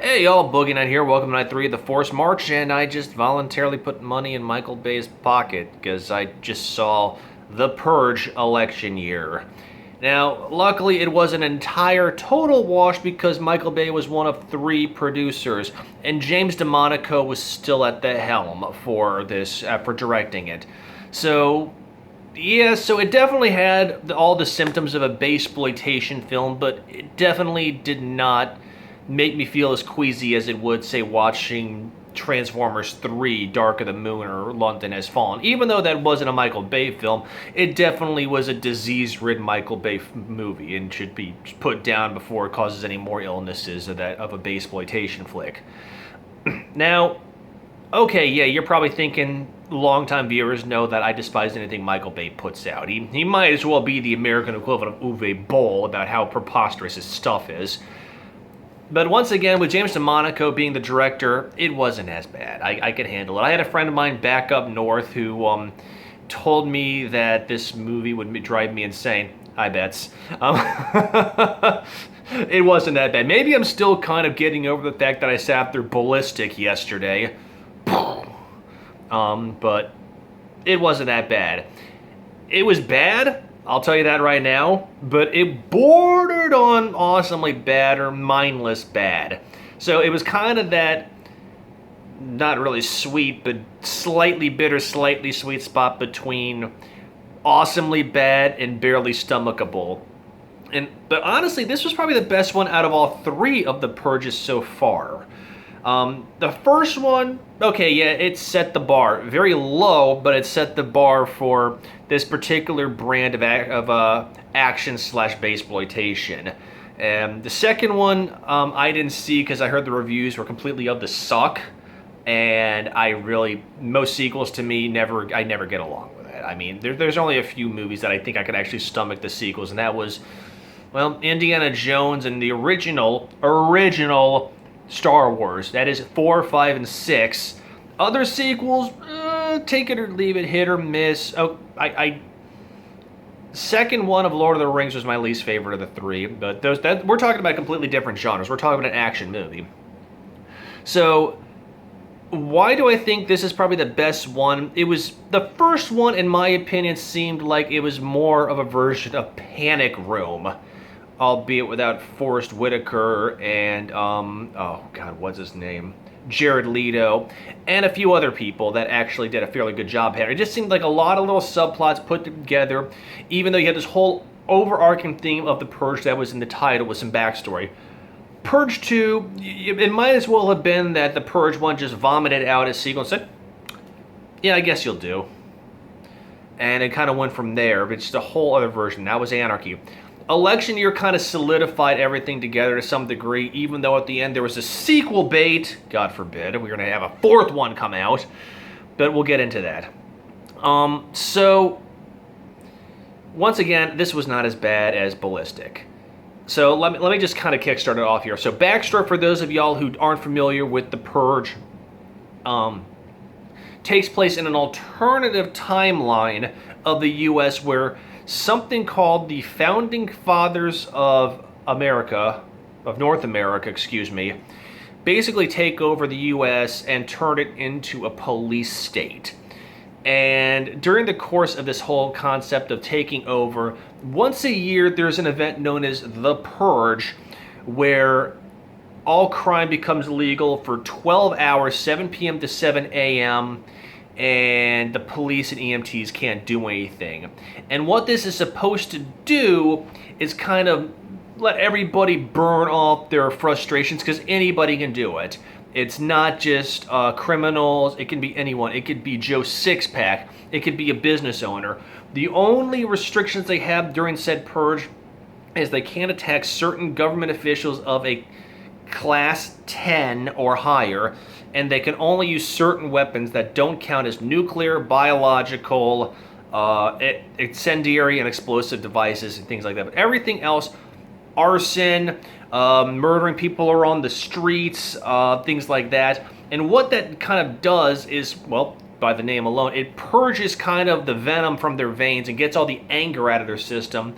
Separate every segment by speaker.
Speaker 1: Hey y'all, Boogie Night here. Welcome to night 3 of the Forced March, and I just voluntarily put money in Michael Bay's pocket because I just saw the Purge election year. Now, luckily, it was an entire total wash because Michael Bay was one of 3 producers, and James DeMonaco was still at the helm for this, for directing it. So, yeah, so it definitely had all the symptoms of a Baysploitation film, but it definitely did not make me feel as queasy as it would, say, watching Transformers 3, Dark of the Moon, or London Has Fallen. Even though that wasn't a Michael Bay film, it definitely was a disease-ridden Michael Bay movie and should be put down before it causes any more illnesses of a Baysploitation flick. Now, okay, yeah, you're probably thinking longtime viewers know that I despise anything Michael Bay puts out. He might as well be the American equivalent of Uwe Boll about how preposterous his stuff is. But once again, with James DeMonaco being the director, it wasn't as bad. I could handle it. I had a friend of mine back up north who told me that this movie would drive me insane. I bets. It wasn't that bad. Maybe I'm still kind of getting over the fact that I sat through Ballistic yesterday. But it wasn't that bad. It was bad, I'll tell you that right now, but it bordered on awesomely bad or mindless bad. So it was kind of that, not really sweet, but slightly bitter, slightly sweet spot between awesomely bad and barely stomachable. But honestly, this was probably the best one out of all 3 of the Purges so far. The first one, okay, yeah, it set the bar very low, but it set the bar for this particular brand of action slash Baysploitation. And the second one, I didn't see because I heard the reviews were completely of the suck, and most sequels to me I never get along with it. I mean, there's only a few movies that I think I could actually stomach the sequels, and that was, well, Indiana Jones and the original Star Wars. That is 4, 5, and 6. Other sequels, take it or leave it, hit or miss. Second one of Lord of the Rings was my least favorite of the 3, but we're talking about completely different genres. We're talking about an action movie. So, why do I think this is probably the best one? It was the first one, in my opinion, seemed like it was more of a version of Panic Room, albeit without Forrest Whitaker and, oh God, what's his name? Jared Leto, and a few other people that actually did a fairly good job here. It just seemed like a lot of little subplots put together, even though you had this whole overarching theme of the Purge that was in the title with some backstory. Purge 2, it might as well have been that the Purge 1 just vomited out a sequel and said, yeah, I guess you'll do. And it kind of went from there, but it's just a whole other version. That was Anarchy. Election year kind of solidified everything together to some degree, even though at the end there was a sequel bait. God forbid, we're going to have a 4th one come out, but we'll get into that. So, once again, this was not as bad as Ballistic. So let me just kind of kickstart it off here. So backstory for those of y'all who aren't familiar with The Purge, takes place in an alternative timeline of the U.S. where something called the Founding Fathers of North America, basically take over the U.S. and turn it into a police state. And during the course of this whole concept of taking over, once a year there's an event known as the Purge, where all crime becomes legal for 12 hours, 7 p.m. to 7 a.m., and the police and EMTs can't do anything. And what this is supposed to do is kind of let everybody burn off their frustrations, because anybody can do it. It's not just criminals, it can be anyone. It could be Joe Sixpack, it could be a business owner. The only restrictions they have during said purge is they can't attack certain government officials of a class 10 or higher, and they can only use certain weapons that don't count as nuclear, biological, incendiary, and explosive devices and things like that. But everything else, arson, murdering people around the streets, things like that. And what that kind of does is, well, by the name alone, it purges kind of the venom from their veins and gets all the anger out of their system.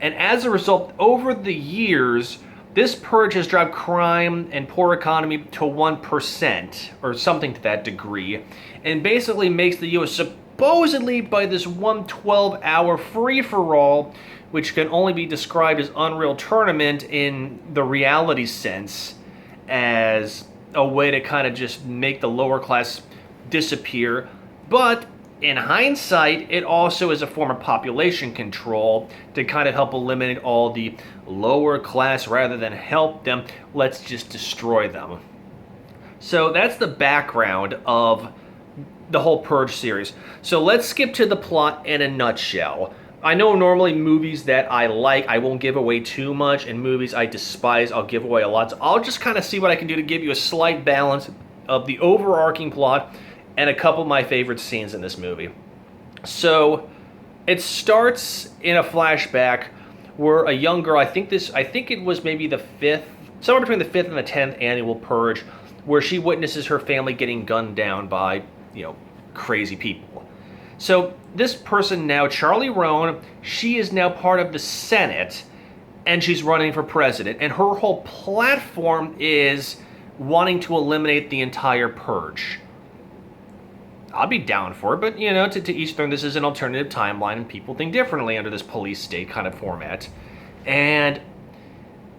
Speaker 1: And as a result, over the years, This purge has dropped crime and poor economy to 1%, or something to that degree, and basically makes the U.S. supposedly by this 112-hour free-for-all, which can only be described as Unreal Tournament in the reality sense, as a way to kind of just make the lower class disappear. But in hindsight, it also is a form of population control to kind of help eliminate all the lower class rather than help them. Let's just destroy them. So that's the background of the whole Purge series. So let's skip to the plot in a nutshell. I know normally movies that I like, I won't give away too much, and movies I despise, I'll give away a lot. So I'll just kind of see what I can do to give you a slight balance of the overarching plot and a couple of my favorite scenes in this movie. So it starts in a flashback where a young girl, I think it was maybe the somewhere between the 5th and the 10th annual Purge, where she witnesses her family getting gunned down by, crazy people. So this person now, Charlie Roan, she is now part of the Senate, and she's running for president. And her whole platform is wanting to eliminate the entire Purge. I'll be down for it, but, to each their own. This is an alternative timeline, and people think differently under this police state kind of format. And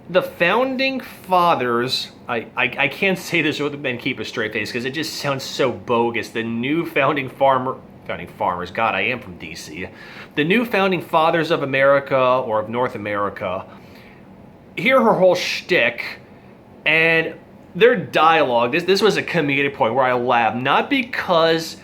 Speaker 1: the Founding Fathers, I can't say this and keep a straight face, because it just sounds so bogus. The new Founding Farmers, God, I am from D.C. The new Founding Fathers of America, or of North America, hear her whole shtick, and their dialogue, this was a comedic point where I laughed, not because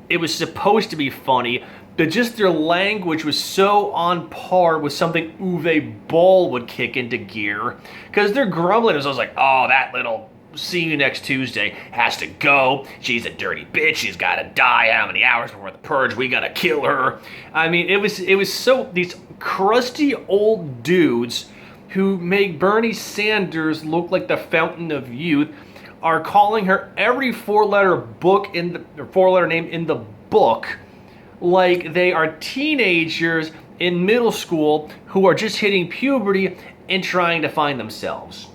Speaker 1: it was supposed to be funny, but just their language was so on par with something Uwe Boll would kick into gear. Because they're grumbling, and I was like, oh, that little see you next Tuesday has to go. She's a dirty bitch. She's got to die. How many hours before the Purge? We got to kill her. I mean, it was so, these crusty old dudes who make Bernie Sanders look like the fountain of youth are calling her every four-letter name in the book like they are teenagers in middle school who are just hitting puberty and trying to find themselves.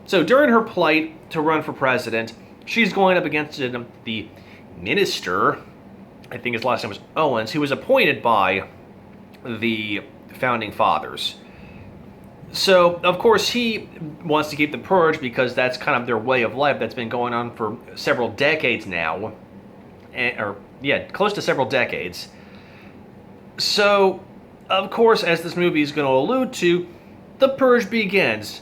Speaker 1: So during her plight to run for president, she's going up against the minister, I think his last name was Owens, who was appointed by the Founding Fathers. So, of course, he wants to keep the Purge because that's kind of their way of life that's been going on for several decades now. Close to several decades. So, of course, as this movie is going to allude to, the Purge begins.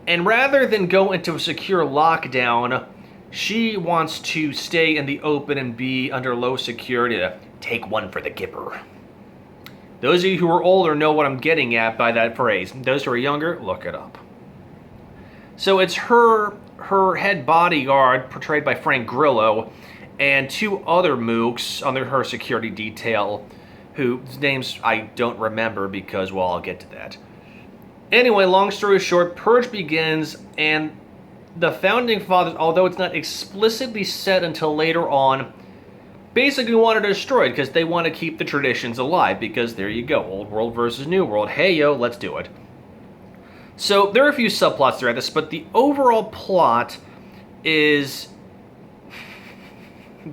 Speaker 1: And rather than go into a secure lockdown, she wants to stay in the open and be under low security to take one for the Gipper. Those of you who are older know what I'm getting at by that phrase. Those who are younger, look it up. So it's her head bodyguard, portrayed by Frank Grillo, and two other mooks under her security detail, whose names I don't remember because, well, I'll get to that. Anyway, long story short, Purge begins, and the Founding Fathers, although it's not explicitly said until later on, basically wanted to destroy it because they want to keep the traditions alive, because there you go, old world versus new world. Hey, yo, let's do it. So there are a few subplots throughout this, but the overall plot is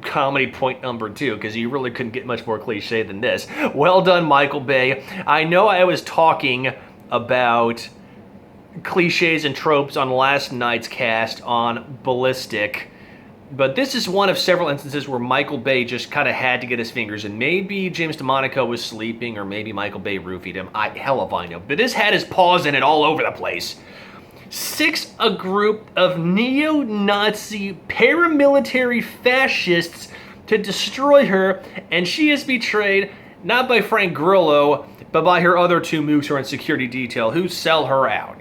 Speaker 1: comedy point number 2, because you really couldn't get much more cliche than this. Well done, Michael Bay. I know I was talking about cliches and tropes on last night's cast on Ballistic, but this is one of several instances where Michael Bay just kind of had to get his fingers in. Maybe James DeMonaco was sleeping, or maybe Michael Bay roofied him. Hell if I know. But this had his paws in it all over the place. 6, a group of neo-Nazi paramilitary fascists to destroy her, and she is betrayed not by Frank Grillo, but by her other two mooks who are in security detail, who sell her out.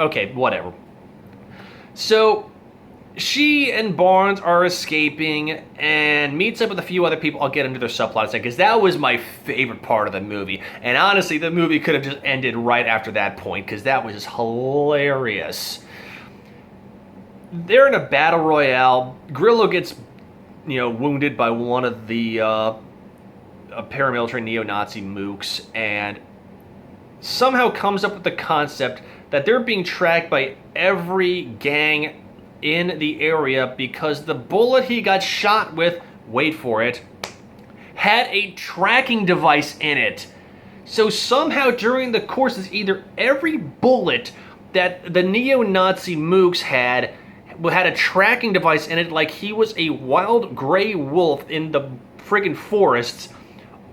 Speaker 1: Okay, whatever. So she and Barnes are escaping and meets up with a few other people. I'll get into their subplots because that was my favorite part of the movie. And honestly, the movie could have just ended right after that point because that was just hilarious. They're in a battle royale. Grillo gets, wounded by one of the paramilitary neo-Nazi mooks, and somehow comes up with the concept that they're being tracked by every gang in the area because the bullet he got shot with, wait for it, had a tracking device in it. So somehow during the course of either every bullet that the neo-Nazi mooks had a tracking device in it, like he was a wild gray wolf in the friggin' forests,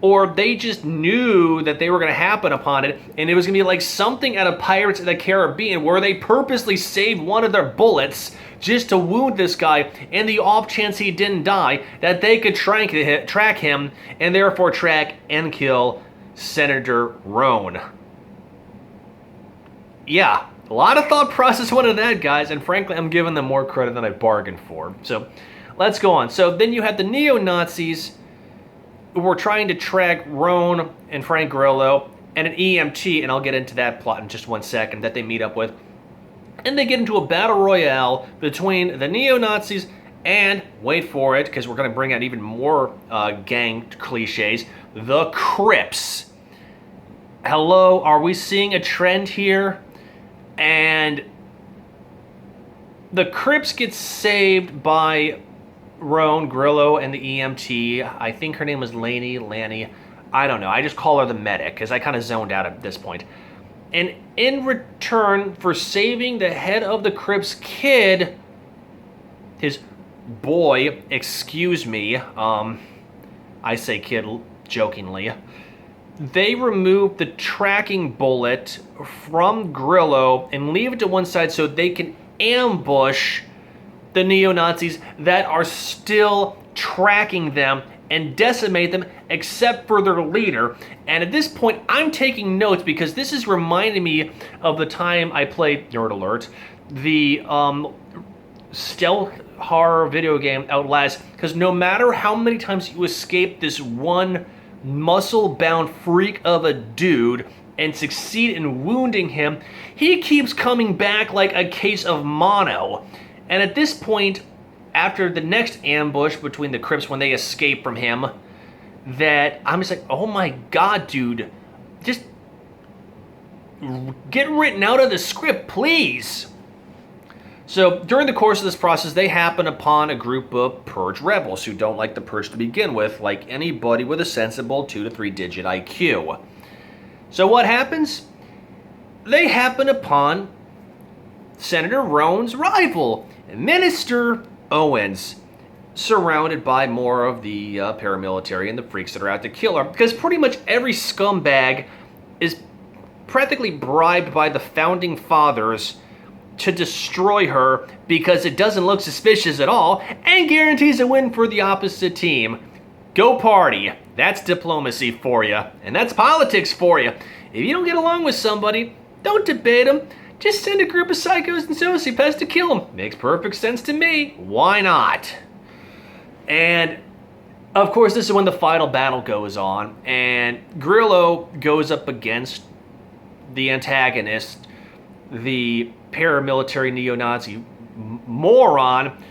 Speaker 1: or they just knew that they were going to happen upon it, and it was going to be like something out of Pirates of the Caribbean where they purposely saved one of their bullets just to wound this guy, and the off chance he didn't die, that they could track him, and therefore track and kill Senator Roan. Yeah, a lot of thought process went into that, guys, and frankly, I'm giving them more credit than I bargained for. So, let's go on. So then you had the neo-Nazis who were trying to track Roan and Frank Grillo, and an EMT, and I'll get into that plot in just 1 second, that they meet up with. And they get into a battle royale between the neo-Nazis and, wait for it, because we're going to bring out even more gang cliches, the Crips. Hello, are we seeing a trend here? And the Crips get saved by Roan, Grillo, and the EMT. I think her name was Lanny. I don't know. I just call her the medic because I kind of zoned out at this point. And in return for saving the head of the Crips kid, his boy, excuse me, I say kid jokingly, they remove the tracking bullet from Grillo and leave it to one side so they can ambush the neo-Nazis that are still tracking them and decimate them except for their leader. And at this point, I'm taking notes because this is reminding me of the time I played, nerd alert, the stealth horror video game Outlast, because no matter how many times you escape this one muscle-bound freak of a dude and succeed in wounding him, he keeps coming back like a case of mono. And at this point, after the next ambush between the Crips when they escape from him, that I'm just like, oh my god, dude, just get written out of the script, please. So during the course of this process, they happen upon a group of Purge rebels who don't like the Purge to begin with, like anybody with a sensible 2 to 3 digit IQ. So what happens? They happen upon Senator Roan's rival, Minister Owens, surrounded by more of the paramilitary and the freaks that are out to kill her, because pretty much every scumbag is practically bribed by the founding fathers to destroy her because it doesn't look suspicious at all and guarantees a win for the opposite team. Go party. That's diplomacy for you, and that's politics for you. If you don't get along with somebody, don't debate them. Just send a group of psychos and sociopaths to kill them. Makes perfect sense to me. Why not? And of course, this is when the final battle goes on, and Grillo goes up against the antagonist, the paramilitary neo-Nazi moron,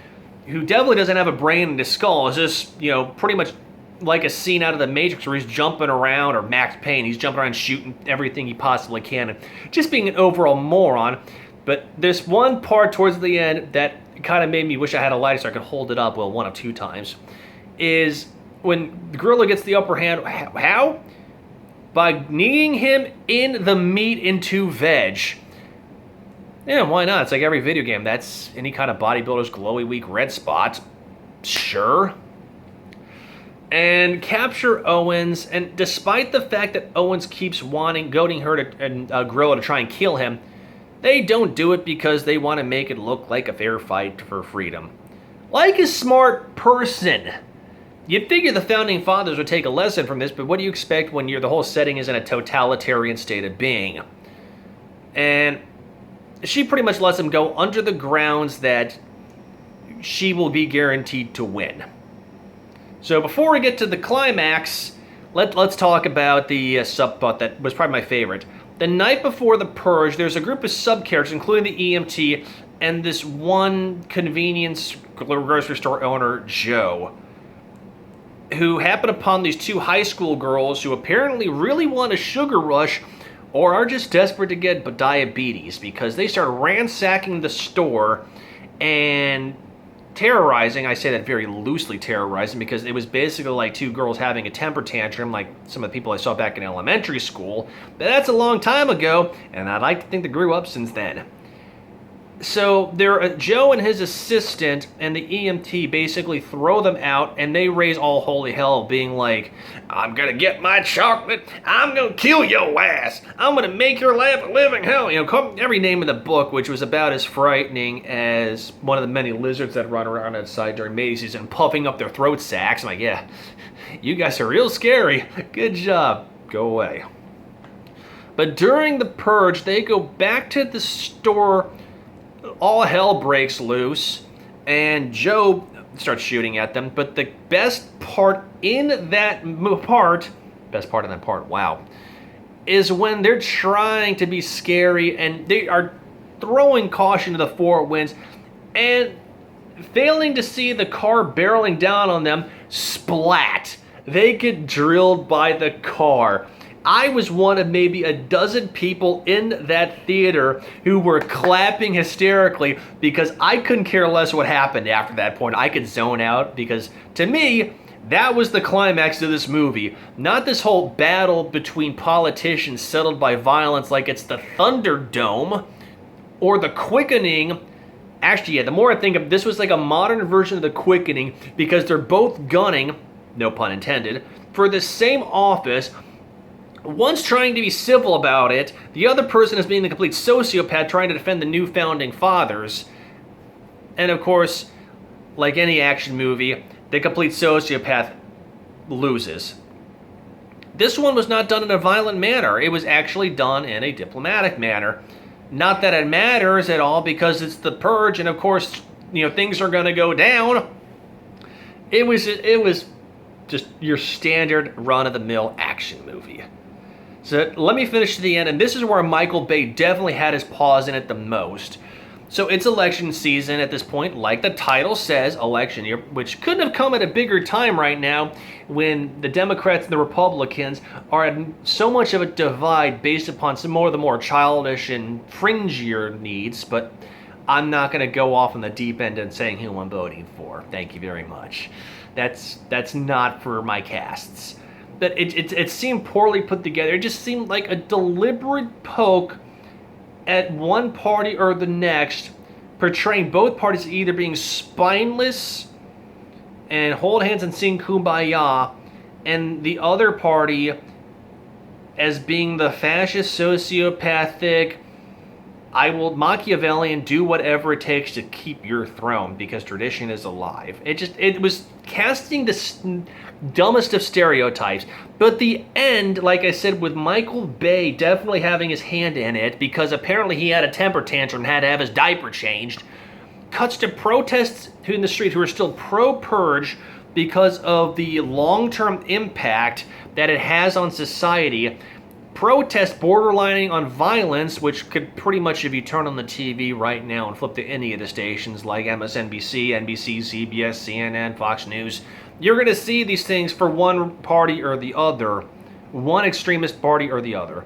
Speaker 1: who definitely doesn't have a brain in his skull. It's just, you know, pretty much like a scene out of The Matrix where he's jumping around, or Max Payne, he's jumping around shooting everything he possibly can, and just being an overall moron. But this one part towards the end that kind of made me wish I had a lighter so I could hold it up, well, 1 of 2 times, is when Gorilla gets the upper hand. How? By kneeing him in the meat into veg. Yeah, why not? It's like every video game. That's any kind of bodybuilder's glowy, weak red spot. Sure. And capture Owens, and despite the fact that Owens keeps goading her and Gorilla to try and kill him, they don't do it because they want to make it look like a fair fight for freedom. Like a smart person. You'd figure the founding fathers would take a lesson from this, but what do you expect when the whole setting is in a totalitarian state of being? And she pretty much lets him go under the grounds that she will be guaranteed to win. So before we get to the climax, let's talk about the subplot that was probably my favorite. The night before the Purge, there's a group of sub-characters, including the EMT, and this one convenience grocery store owner, Joe, who happen upon these 2 high school girls who apparently really want a sugar rush or are just desperate to get diabetes, because they start ransacking the store and terrorizing. I say that very loosely, terrorizing, because it was basically like two girls having a temper tantrum, like some of the people I saw back in elementary school. But that's a long time ago, and I'd like to think they grew up since then. So Joe and his assistant and the EMT basically throw them out, and they raise all holy hell, being like, "I'm gonna get my chocolate, I'm gonna kill your ass, I'm gonna make your life a living hell." You know, every name in the book, which was about as frightening as one of the many lizards that run around outside during mating season, puffing up their throat sacs. I'm like, yeah, you guys are real scary. Good job. Go away. But during the purge, they go back to the store. All hell breaks loose, and Joe starts shooting at them. But the best part in that part, wow, is when they're trying to be scary and they are throwing caution to the four winds and failing to see the car barreling down on them. Splat! They get drilled by the car. I was one of maybe a dozen people in that theater who were clapping hysterically, because I couldn't care less what happened after that point. I could zone out, because to me, that was the climax of this movie. Not this whole battle between politicians settled by violence like it's the Thunderdome or the Quickening. Actually, yeah, the more I think of it, this was like a modern version of the Quickening, because they're both gunning, no pun intended, for the same office. One's trying to be civil about it, the other person is being the complete sociopath trying to defend the new founding fathers. And of course, like any action movie, the complete sociopath loses. This one was not done in a violent manner. It was actually done in a diplomatic manner. Not that it matters at all, because it's the Purge, and of course, you know, things are going to go down. It was just your standard run-of-the-mill action movie. So let me finish to the end, and this is where Michael Bay definitely had his paws in it the most. So it's election season at this point, like the title says, election year, which couldn't have come at a bigger time right now, when the Democrats and the Republicans are at so much of a divide based upon some more of the more childish and fringier needs. But I'm not going to go off on the deep end and saying who I'm voting for. Thank you very much. That's not for my casts. But it seemed poorly put together. It just seemed like a deliberate poke at one party or the next, portraying both parties either being spineless and hold hands and sing Kumbaya, and the other party as being the fascist, sociopathic, I will Machiavellian, do whatever it takes to keep your throne because tradition is alive. It was casting the dumbest of stereotypes. But the end, like I said, with Michael Bay definitely having his hand in it, because apparently he had a temper tantrum and had to have his diaper changed, cuts to protests in the street who are still pro-Purge because of the long-term impact that it has on society. Protest borderlining on violence, which could pretty much, if you turn on the TV right now and flip to any of the stations like MSNBC, NBC, CBS, CNN, Fox News, you're going to see these things for one party or the other, one extremist party or the other.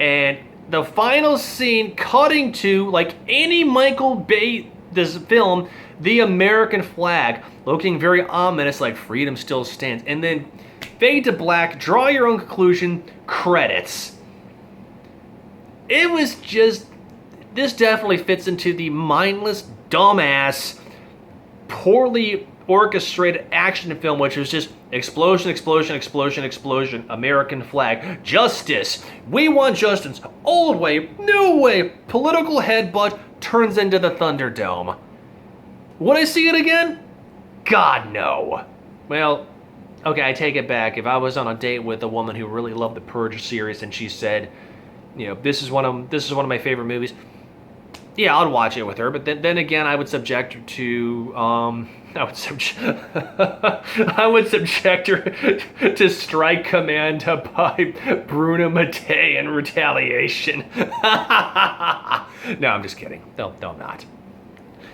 Speaker 1: And the final scene cutting to, like any Michael Bay this film, the American flag, looking very ominous, like freedom still stands, and then fade to black, draw your own conclusion, credits. It was just, this definitely fits into the mindless, dumbass, poorly orchestrated action film, which was just explosion, explosion, explosion, explosion, American flag, justice, we want justice, old way, new way, political headbutt turns into the Thunderdome. Would I see it again? God, no. Well, okay, I take it back. If I was on a date with a woman who really loved the Purge series and she said, you know, this is one of my favorite movies, yeah, I'd watch it with her. But then again, I would subject her to I would subject her to Strike Command by Bruno Mattei in retaliation. No, I'm just kidding. No, I'm not.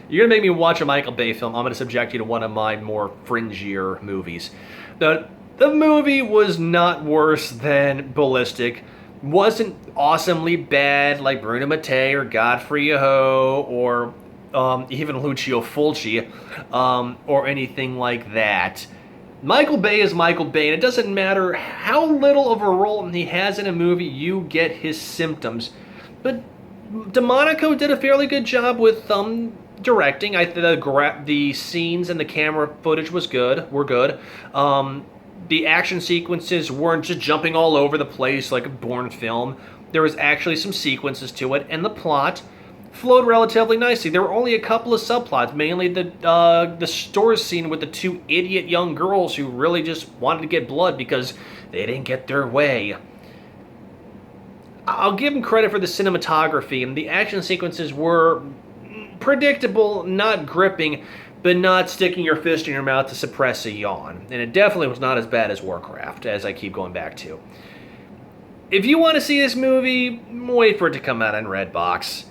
Speaker 1: You're gonna make me watch a Michael Bay film, I'm gonna subject you to one of my more fringier movies. The movie was not worse than Ballistic. wasn't awesomely bad like Bruno Mattei or Godfrey Aho or even Lucio Fulci or anything like that. Michael Bay is Michael Bay, and it doesn't matter how little of a role he has in a movie, you get his symptoms. But DeMonico did a fairly good job with directing. I think the scenes and the camera footage were good. The action sequences weren't just jumping all over the place like a Bourne film. There was actually some sequences to it, and the plot flowed relatively nicely. There were only a couple of subplots, mainly the store scene with the two idiot young girls who really just wanted to get blood because they didn't get their way. I'll give him credit for the cinematography, and the action sequences were predictable, not gripping, but not sticking your fist in your mouth to suppress a yawn. And it definitely was not as bad as Warcraft, as I keep going back to. If you want to see this movie, wait for it to come out on Redbox.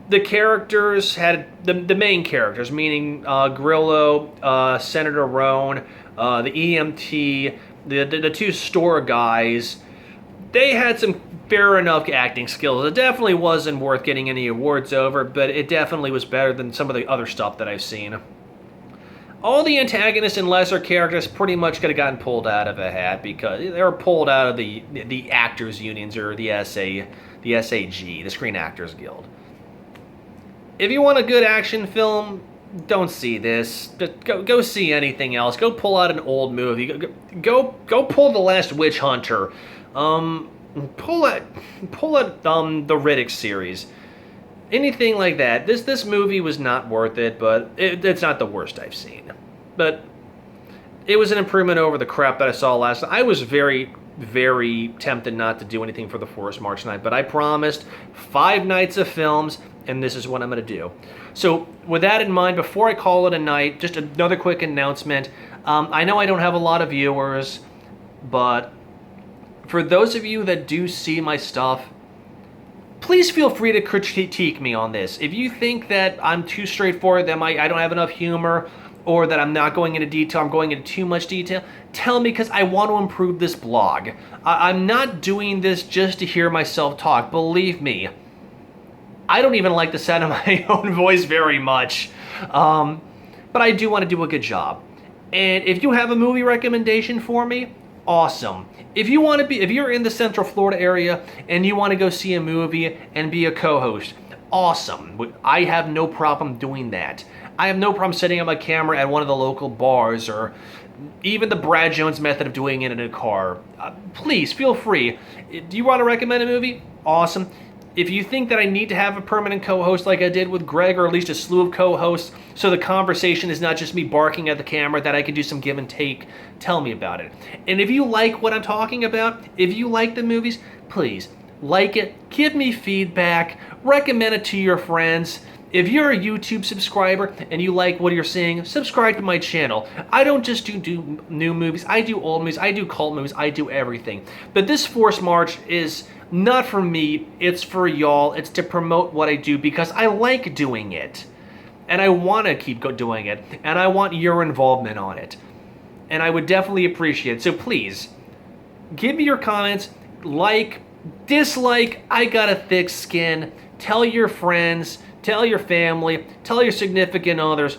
Speaker 1: The characters had the main characters, meaning Grillo, Senator Roan, the EMT, the two store guys. They had some fair enough acting skills. It definitely wasn't worth getting any awards over, but it definitely was better than some of the other stuff that I've seen. All the antagonists and lesser characters pretty much could have gotten pulled out of a hat because they were pulled out of the actors unions or the SAG, the Screen Actors Guild. If you want a good action film, don't see this. Just go see anything else. Go pull out an old movie. Go pull The Last Witch Hunter. Pull out the Riddick series. Anything like that. This movie was not worth it, but it's not the worst I've seen. But it was an improvement over the crap that I saw last night. I was very, very tempted not to do anything for the Forest March night, but I promised 5 nights of films, and this is what I'm going to do. So with that in mind, before I call it a night, just another quick announcement. I know I don't have a lot of viewers, but for those of you that do see my stuff, please feel free to critique me on this. If you think that I'm too straightforward, that I don't have enough humor, or that I'm not going into detail, I'm going into too much detail, tell me, because I want to improve this blog. I'm not doing this just to hear myself talk. Believe me, I don't even like the sound of my own voice very much. But I do want to do a good job. And if you have a movie recommendation for me, awesome. If you're in the Central Florida area and you want to go see a movie and be a co-host, awesome. I have no problem doing that. I have no problem setting up my camera at one of the local bars or even the Brad Jones method of doing it in a car. Please, feel free. Do you want to recommend a movie? Awesome. If you think that I need to have a permanent co-host like I did with Greg, or at least a slew of co-hosts, so the conversation is not just me barking at the camera, that I can do some give and take, tell me about it. And if you like what I'm talking about, if you like the movies, please like it, give me feedback, recommend it to your friends. If you're a YouTube subscriber and you like what you're seeing, subscribe to my channel. I don't just do new movies, I do old movies, I do cult movies, I do everything. But this Force March is not for me, it's for y'all. It's to promote what I do because I like doing it. And I want to keep doing it. And I want your involvement on it. And I would definitely appreciate it. So please, give me your comments, like, dislike, I got a thick skin, tell your friends, tell your family, tell your significant others,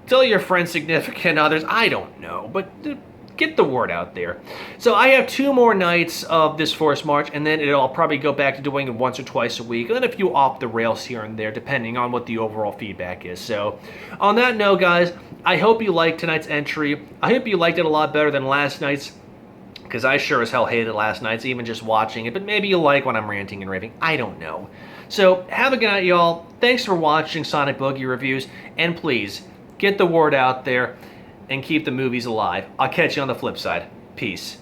Speaker 1: tell your friends' significant others, I don't know, but get the word out there. So I have 2 more nights of this Force March, and then I'll probably go back to doing it once or twice a week, and then a few off the rails here and there, depending on what the overall feedback is. So on that note, guys, I hope you liked tonight's entry. I hope you liked it a lot better than last night's, because I sure as hell hated last night's, even just watching it, but maybe you like when I'm ranting and raving. I don't know. So have a good night, y'all. Thanks for watching Sonic Boogie Reviews, and please, get the word out there and keep the movies alive. I'll catch you on the flip side. Peace.